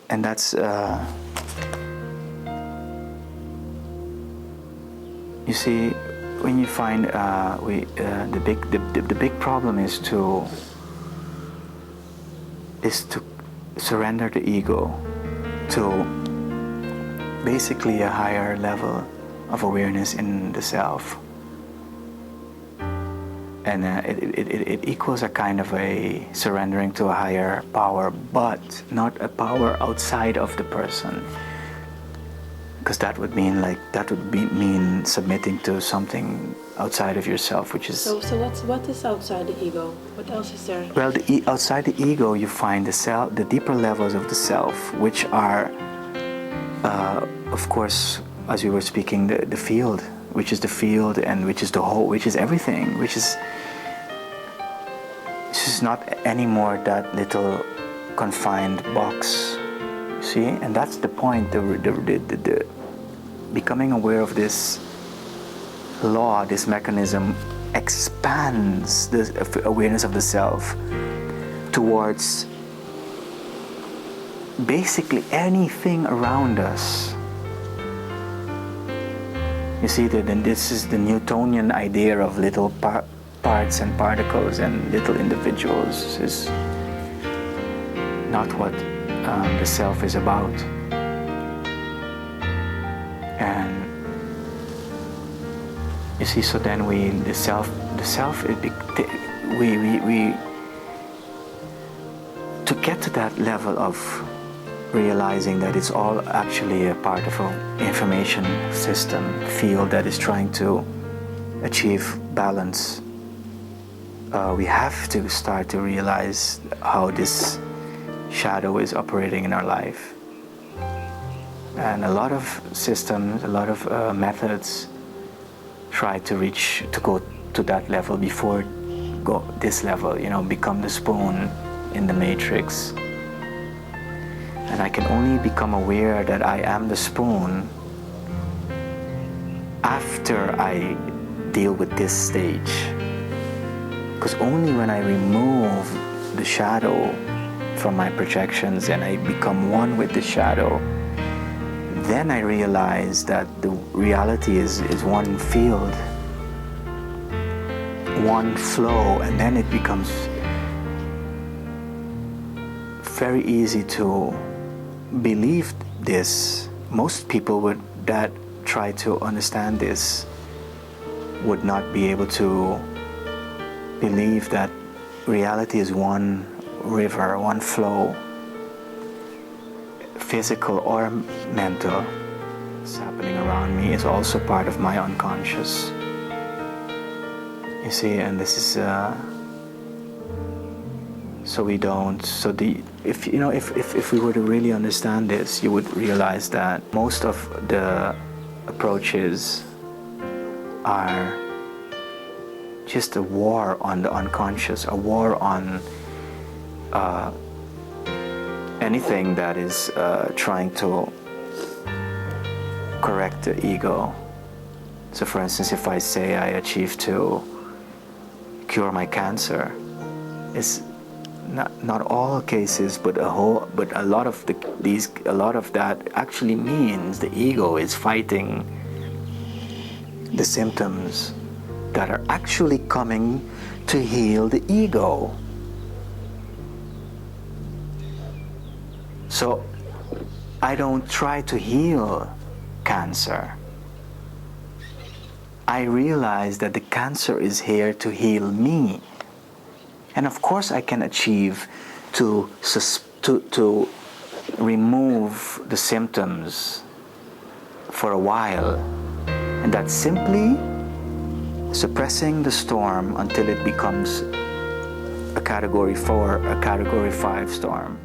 And that's you see, when you find the big problem is to surrender the ego to basically a higher level of awareness in the self. And it equals a kind of a surrendering to a higher power, but not a power outside of the person, because that would mean mean submitting to something outside of yourself, which is. So what is outside the ego? What else is there? Well, outside the ego, you find the self, the deeper levels of the self, which are, of course, as we were speaking, the field. Which is the field, and which is the whole, which is everything, which is not anymore that little confined box. You see, and that's the point. The becoming aware of this law, this mechanism, expands the awareness of the self towards basically anything around us. You see, then this is the Newtonian idea of little parts and particles and little individuals. This is not what the self is about. And you see, so then we to get to that level of realizing that it's all actually a part of an information system field that is trying to achieve balance. We have to start to realize how this shadow is operating in our life. And a lot of systems, a lot of methods try to go to that level before go this level, become the spoon in the matrix. And I can only become aware that I am the spoon after I deal with this stage. Because only when I remove the shadow from my projections and I become one with the shadow, then I realize that the reality is one field, one flow, and then it becomes very easy to believe this. Most people that try to understand this would not be able to believe that reality is one river, one flow, physical or mental. What's happening around me is also part of my unconscious. You see, and this is if we were to really understand this, you would realize that most of the approaches are just a war on the unconscious, a war on anything that is trying to correct the ego. So for instance, if I say I achieve to cure my cancer, it's not all cases, but a lot of that actually means the ego is fighting the symptoms that are actually coming to heal the ego. So I don't try to heal cancer. I realize that the cancer is here to heal me. And of course I can achieve to remove the symptoms for a while. And that's simply suppressing the storm until it becomes a category 4, a category 5 storm.